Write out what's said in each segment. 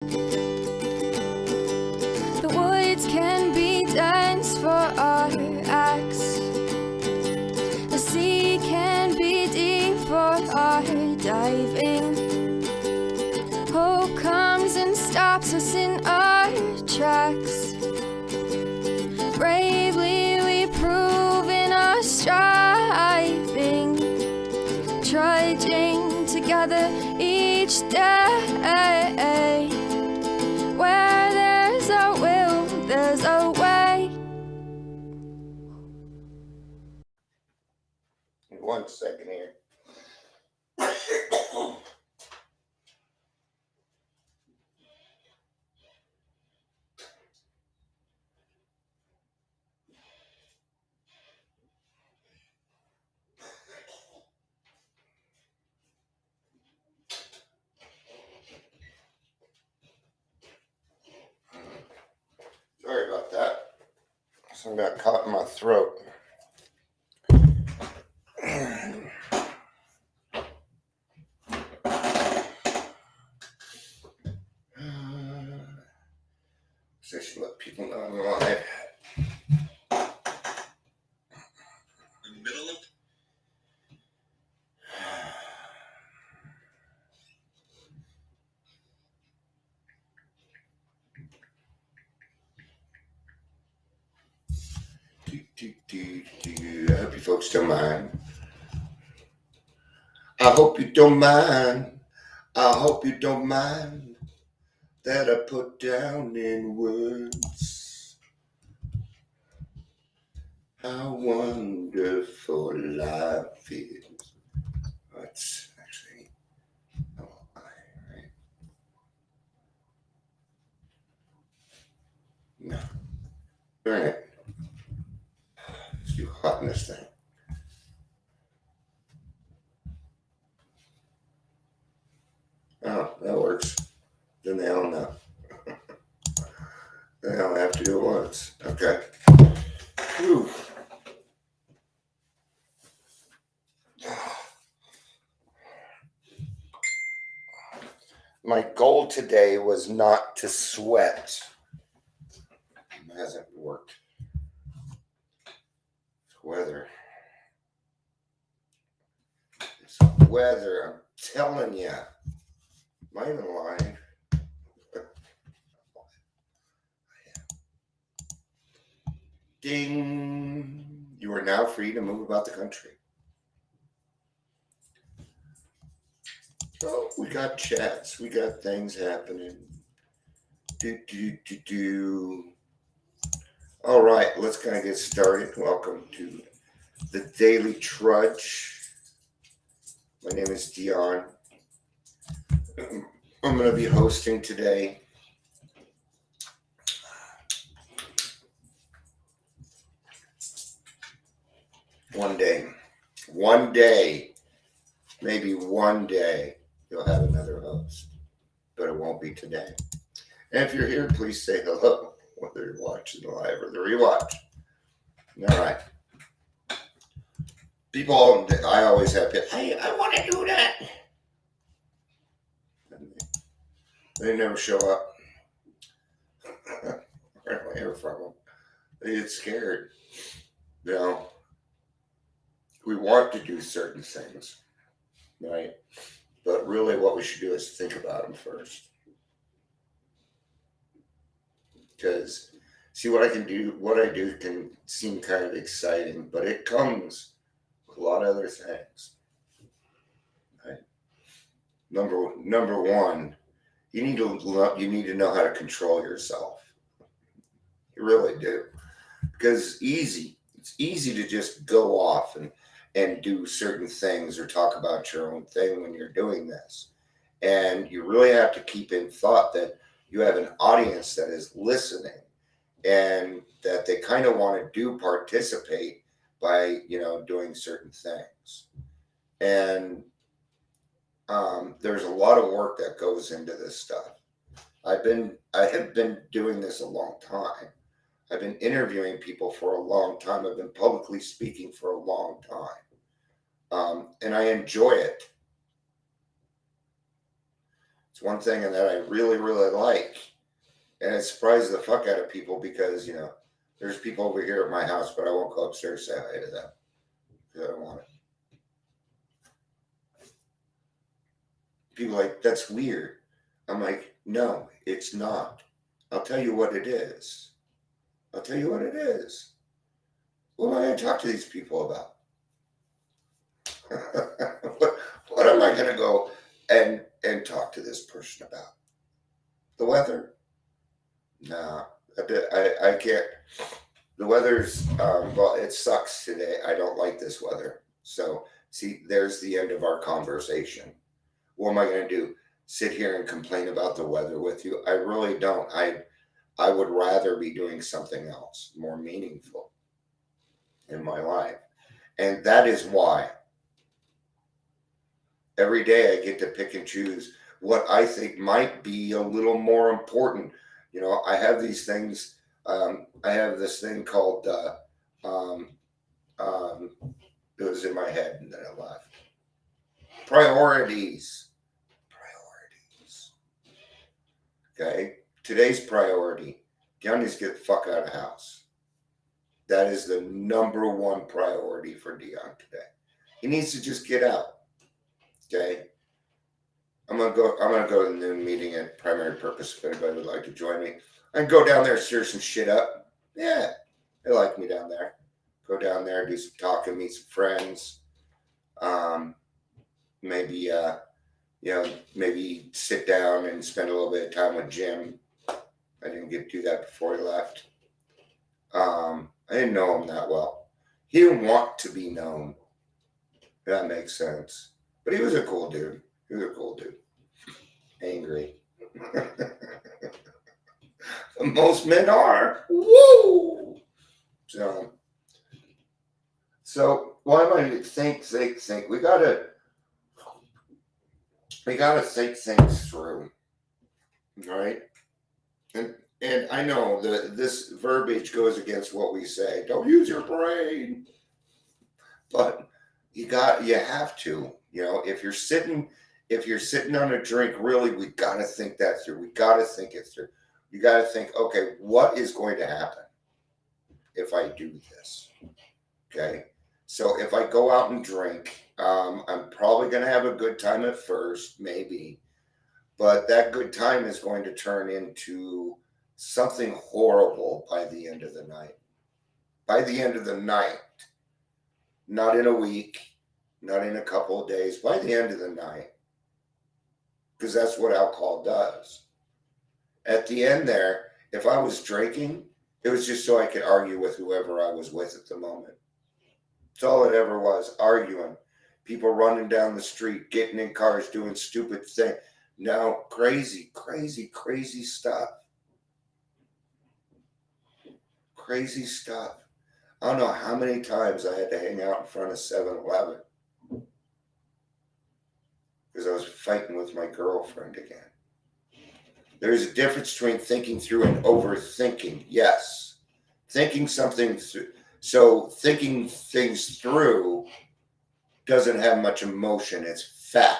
The woods can be dense for our acts. The sea can be deep for our diving. Hope comes and stops us in our tracks. Bravely we prove in our striving, trudging together each day. Where there's a will, there's a way. 1 second here. Sorry about that. Something got caught in my throat. So I should let people know I'm live. In the middle of I hope you folks don't mind. I hope you don't mind. I hope you don't mind that I put down in words how wonderful life is. It's actually right? No. Darn it. It's too hot in this thing. Oh, that works. Then they all know. They all have to do it once. Okay. Whew. My goal today was not to sweat. It hasn't worked. It's weather. It's weather. I'm telling you. Am I even lying? Ding. You are now free to move about the country. Oh, we got chats. We got things happening. All right, let's kind of get started. Welcome to the Daily Trudge. My name is Dion. I'm going to be hosting today. One day, maybe one day, you'll have another host, but it won't be today. And if you're here, please say hello, whether you're watching live or the rewatch. All right. People, I always have people, hey, I want to do that. And they never show up. I don't hear from them. They get scared. You know, we want to do certain things, right? But really what we should do is think about them first. Because, see, what I do can seem kind of exciting, but it comes with a lot of other things. Right? Number one, you need to know how to control yourself. You really do. Because it's easy to just go off and do certain things or talk about your own thing when you're doing this. And you really have to keep in thought that you have an audience that is listening and that they kind of want to participate by, doing certain things. And there's a lot of work that goes into this stuff. I have been doing this a long time. I've been interviewing people for a long time. I've been publicly speaking for a long time. And I enjoy it. It's one thing that I really, really like. And it surprises the fuck out of people because, there's people over here at my house, but I won't go upstairs to say hi to them because I don't want it. People are like, that's weird. I'm like, no, it's not. I'll tell you what it is. I'll tell you what it is. What am I going to talk to these people about? what am I going to go and talk to this person about? The weather? Nah, I can't. The weather's, well, it sucks today. I don't like this weather. So, see, there's the end of our conversation. What am I going to do? Sit here and complain about the weather with you? I really don't. I would rather be doing something else more meaningful in my life. And that is why every day I get to pick and choose what I think might be a little more important. I have these things. I have this thing called, it was in my head and then it left. Priorities. Okay. Today's priority, Dion needs to get the fuck out of the house. That is the number one priority for Dion today. He needs to just get out. Okay. I'm gonna go to the noon meeting at Primary Purpose if anybody would like to join me. I can go down there, stir some shit up. Yeah. They like me down there. Go down there, do some talking, meet some friends. Maybe maybe sit down and spend a little bit of time with Jim. I didn't get to do that before he left. I didn't know him that well. He didn't want to be known. That makes sense. But he was a cool dude. Angry. Most men are. Woo! So why am I think? We gotta think things through. Right? And I know this verbiage goes against what we say. Don't use your brain. But you have to. If you're sitting on a drink, really, we got to think that through. We got to think it through. You got to think, okay, what is going to happen if I do this? Okay. So if I go out and drink, I'm probably going to have a good time at first, maybe. But that good time is going to turn into something horrible by the end of the night. By the end of the night. Not in a week, not in a couple of days, by the end of the night. Because that's what alcohol does. At the end there, if I was drinking, it was just so I could argue with whoever I was with at the moment. That's all it ever was, arguing. People running down the street, getting in cars, doing stupid things. Now, crazy stuff. Crazy stuff. I don't know how many times I had to hang out in front of 7-Eleven because I was fighting with my girlfriend again. There's a difference between thinking through and overthinking. Yes. Thinking something through. So thinking things through doesn't have much emotion. It's fact.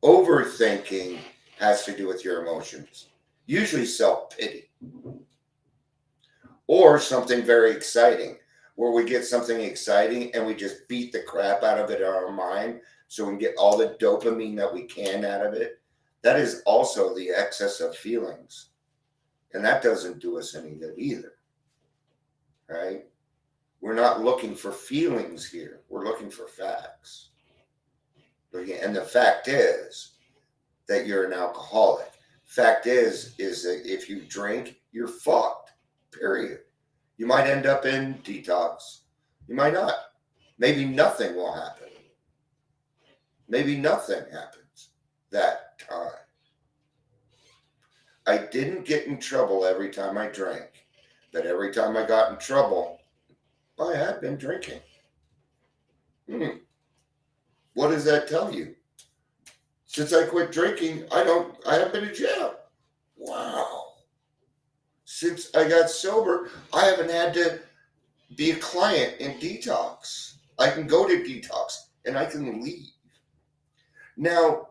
Overthinking has to do with your emotions. Usually self-pity. Or something very exciting, where we get something exciting and we just beat the crap out of it in our mind so we can get all the dopamine that we can out of it. That is also the excess of feelings. And that doesn't do us any good either. Right? We're not looking for feelings here. We're looking for facts. And the fact is that you're an alcoholic. Fact is that if you drink, you're fucked. Period. You might end up in detox. You might not. Maybe nothing will happen. Maybe nothing happens that time. I didn't get in trouble every time I drank. But every time I got in trouble, I had been drinking. What does that tell you? Since I quit drinking, I haven't been in jail. Wow. Since I got sober, I haven't had to be a client in detox. I can go to detox and I can leave. Now,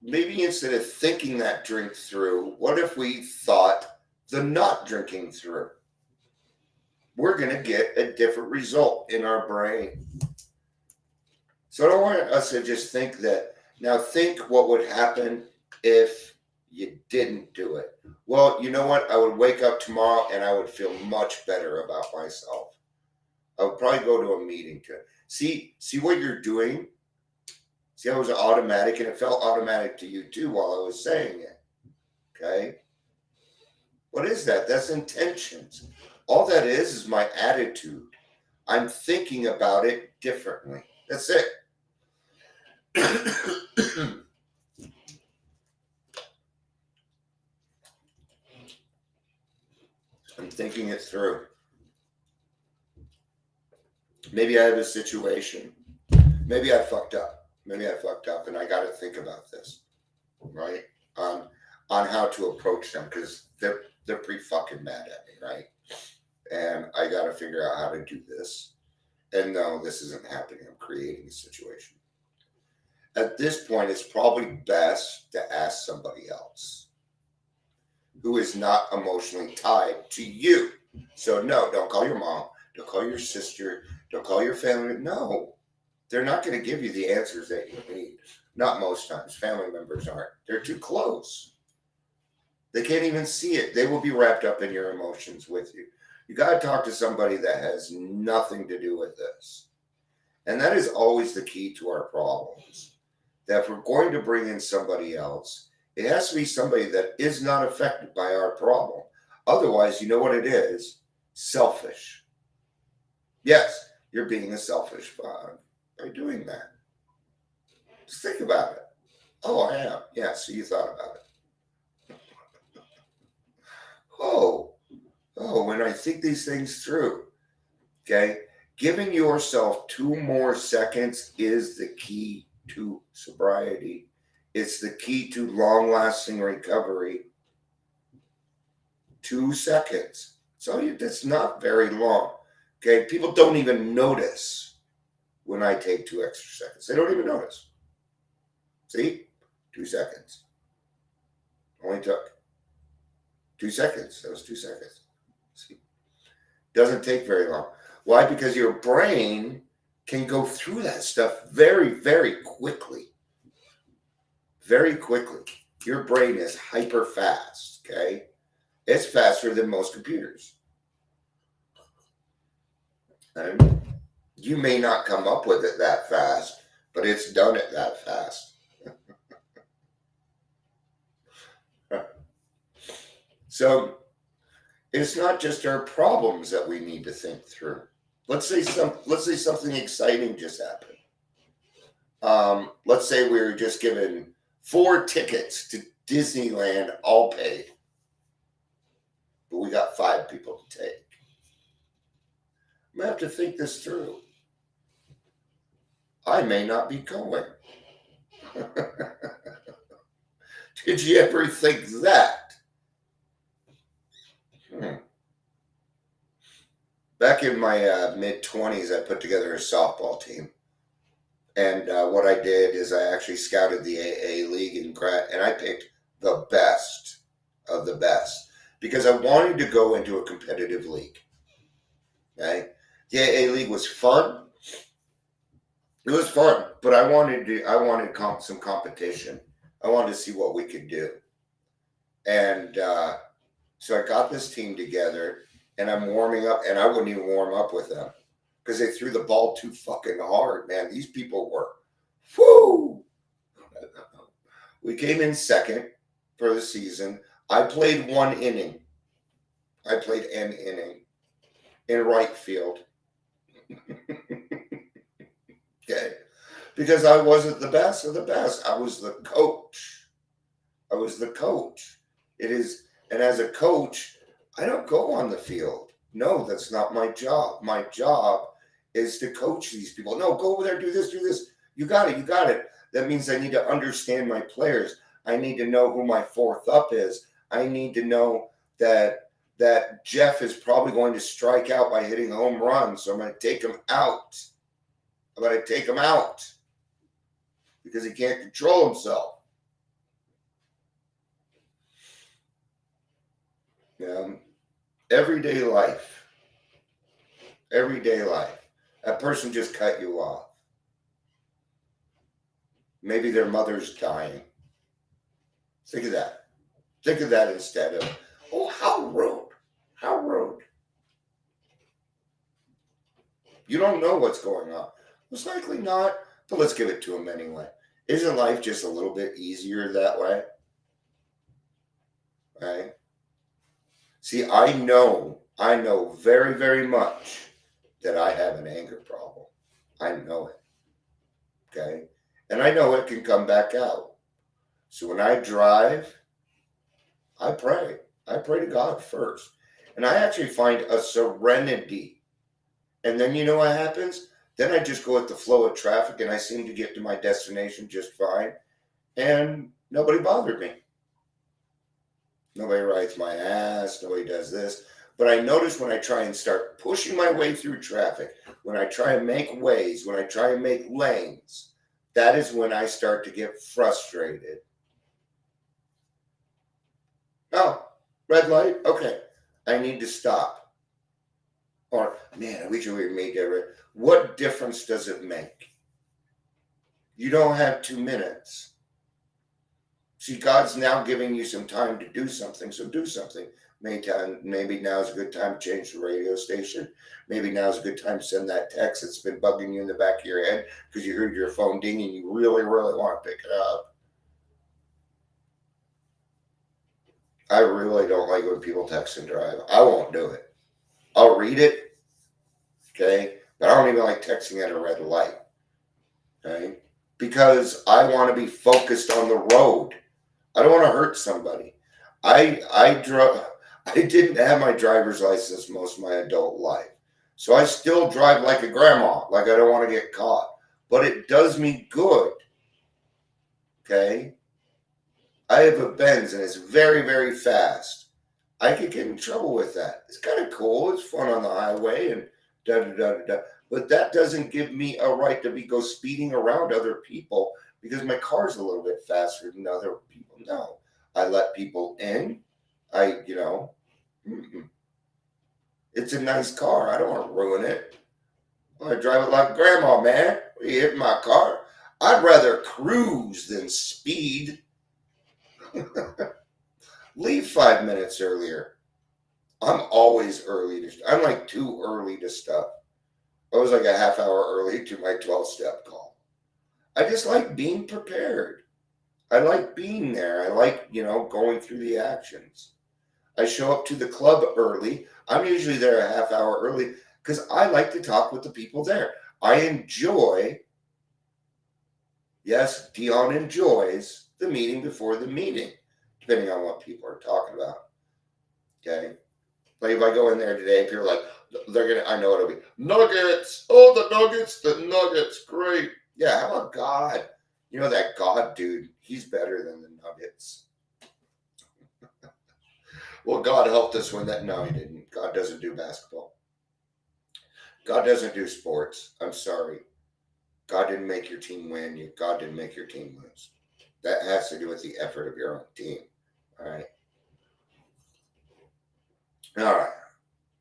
maybe instead of thinking that drink through, what if we thought the not drinking through? We're going to get a different result in our brain. So I don't want us to just think that. Now think what would happen if you didn't do it. Well, you know what? I would wake up tomorrow and I would feel much better about myself. I would probably go to a meeting to see what you're doing. See how it was automatic, and it felt automatic to you too while I was saying it. Okay? What is that? That's intentions. All that is my attitude. I'm thinking about it differently. That's it. I'm thinking it through. Maybe I have a situation. Maybe I fucked up. And I got to think about this, right? On how to approach them, because they're pretty fucking mad at me, right? And I got to figure out how to do this. And no, this isn't happening. I'm creating a situation. At this point, it's probably best to ask somebody else who is not emotionally tied to you. So no, don't call your mom. Don't call your sister. Don't call your family. No. They're not going to give you the answers that you need. Not most times. Family members aren't. They're too close. They can't even see it. They will be wrapped up in your emotions with you. You got to talk to somebody that has nothing to do with this. And that is always the key to our problems. That if we're going to bring in somebody else, it has to be somebody that is not affected by our problem. Otherwise, you know what it is? Selfish. Yes, you're being a selfish bug by doing that. Just think about it. Oh, I am. Yeah, so you thought about it. When I think these things through, okay, giving yourself 2 more seconds is the key to sobriety. It's the key to long-lasting recovery. 2 seconds. So that's not very long. Okay, people don't even notice when I take 2 extra seconds. They don't even notice. See? 2 seconds. Only took 2 seconds. That was 2 seconds. See? Doesn't take very long. Why? Because your brain can go through that stuff very, very quickly. Very quickly. Your brain is hyper fast, okay? It's faster than most computers. And you may not come up with it that fast, but it's done it that fast. So it's not just our problems that we need to think through. Let's say something exciting just happened. Let's say we were just given 4 tickets to Disneyland, all paid, but we got 5 people to take. I'm gonna have to think this through. I may not be going. Did you ever think that? Back in my mid-20s, I put together a softball team. And what I did is I actually scouted the AA league and I picked the best of the best because I wanted to go into a competitive league. Okay? The AA league was fun. It was fun, but I wanted some competition. I wanted to see what we could do. And so I got this team together, and I'm warming up, and I wouldn't even warm up with them because they threw the ball too fucking hard, man. These people were, whoo! We came in second for the season. I played 1 inning. I played an inning in right field. Okay. Because I wasn't the best of the best. I was the coach. It is, and as a coach, I don't go on the field. No, that's not my job. My job is to coach these people. No, go over there, do this. You got it. That means I need to understand my players. I need to know who my 4th up is. I need to know that Jeff is probably going to strike out by hitting a home run, so I'm going to take him out. I'm going to take him out because he can't control himself. Um, everyday life, everyday life. That person just cut you off. Maybe their mother's dying. Think of that. Think of that instead of, oh, how rude. How rude. You don't know what's going on. Most likely not, but let's give it to them anyway. Isn't life just a little bit easier that way? Right? See, I know very, very much that I have an anger problem. I know it. Okay? And I know it can come back out. So when I drive, I pray. I pray to God first. And I actually find a serenity. And then you know what happens? Then I just go with the flow of traffic and I seem to get to my destination just fine. And nobody bothered me. Nobody rides my ass. Nobody does this. But I notice when I try and start pushing my way through traffic, when I try and make ways, when I try and make lanes, that is when I start to get frustrated. Oh, red light? Okay. I need to stop. Or, man, I wish we made that red. What difference does it make? You don't have 2 minutes. See, God's now giving you some time to do something, so do something. Maybe now is a good time to change the radio station. Maybe now is a good time to send that text that's been bugging you in the back of your head because you heard your phone ding and you really, really want to pick it up. I really don't like when people text and drive. I won't do it. I'll read it, okay? But I don't even like texting at a red light, okay? Because I want to be focused on the road. I don't want to hurt somebody. I didn't have my driver's license most of my adult life. So I still drive like a grandma, like I don't want to get caught. But it does me good. Okay? I have a Benz and it's very, very fast. I could get in trouble with that. It's kind of cool. It's fun on the highway and da da da da da. But that doesn't give me a right to go speeding around other people because my car's a little bit faster than other people. No. I let people in. It's a nice car. I don't want to ruin it. I want to drive it like grandma, man. You hit my car. I'd rather cruise than speed. Leave 5 minutes earlier. I'm always early. I'm like too early to stuff. I was like a half hour early to my 12-step call. I just like being prepared. I like being there. I like, going through the actions. I show up to the club early. I'm usually there a half hour early because I like to talk with the people there. I enjoy, yes, Dion enjoys the meeting before the meeting, depending on what people are talking about. Okay? Like if I go in there today, people are like, I know it'll be nuggets. Oh, the nuggets, great. Yeah, how about God? You know that God dude, he's better than the Nuggets. Well, God helped us win that. No, he didn't. God doesn't do basketball. God doesn't do sports. I'm sorry. God didn't make your team win. God didn't make your team lose. That has to do with the effort of your own team. All right. All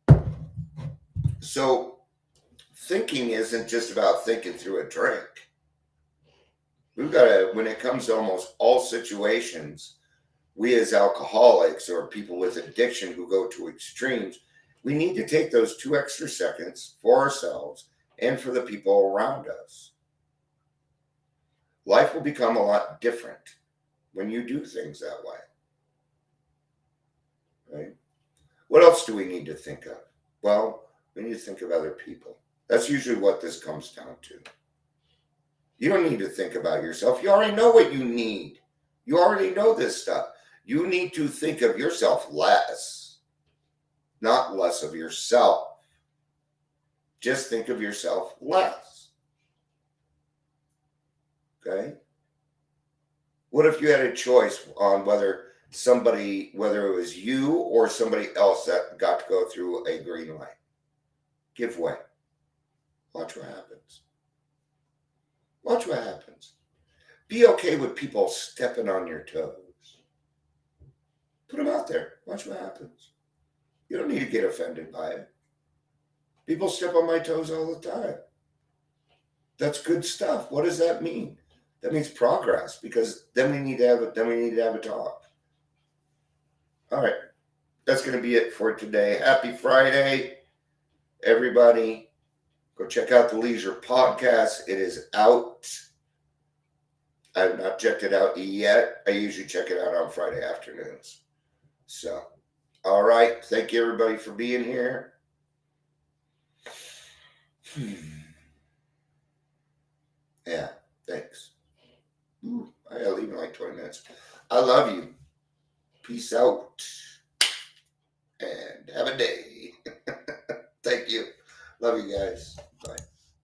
right. So thinking isn't just about thinking through a drink. We've got to, when it comes to almost all situations, we as alcoholics or people with addiction who go to extremes, we need to take those 2 extra seconds for ourselves and for the people around us. Life will become a lot different when you do things that way. Right? What else do we need to think of? Well, we need to think of other people. That's usually what this comes down to. You don't need to think about yourself. You already know what you need. You already know this stuff. You need to think of yourself less, not less of yourself. Just think of yourself less. Okay? What if you had a choice on whether it was you or somebody else that got to go through a green light? Give way. Watch what happens. Watch what happens. Be okay with people stepping on your toes. Put them out there. Watch what happens. You don't need to get offended by it. People step on my toes all the time. That's good stuff. What does that mean? That means progress, because then we need to have a talk. All right. That's going to be it for today. Happy Friday, everybody. Go check out the Leisure Podcast. It is out. I have not checked it out yet. I usually check it out on Friday afternoons. So, all right. Thank you, everybody, for being here. Yeah, thanks. Ooh, I gotta leave in like 20 minutes. I love you. Peace out. And have a day. Thank you. Love you guys.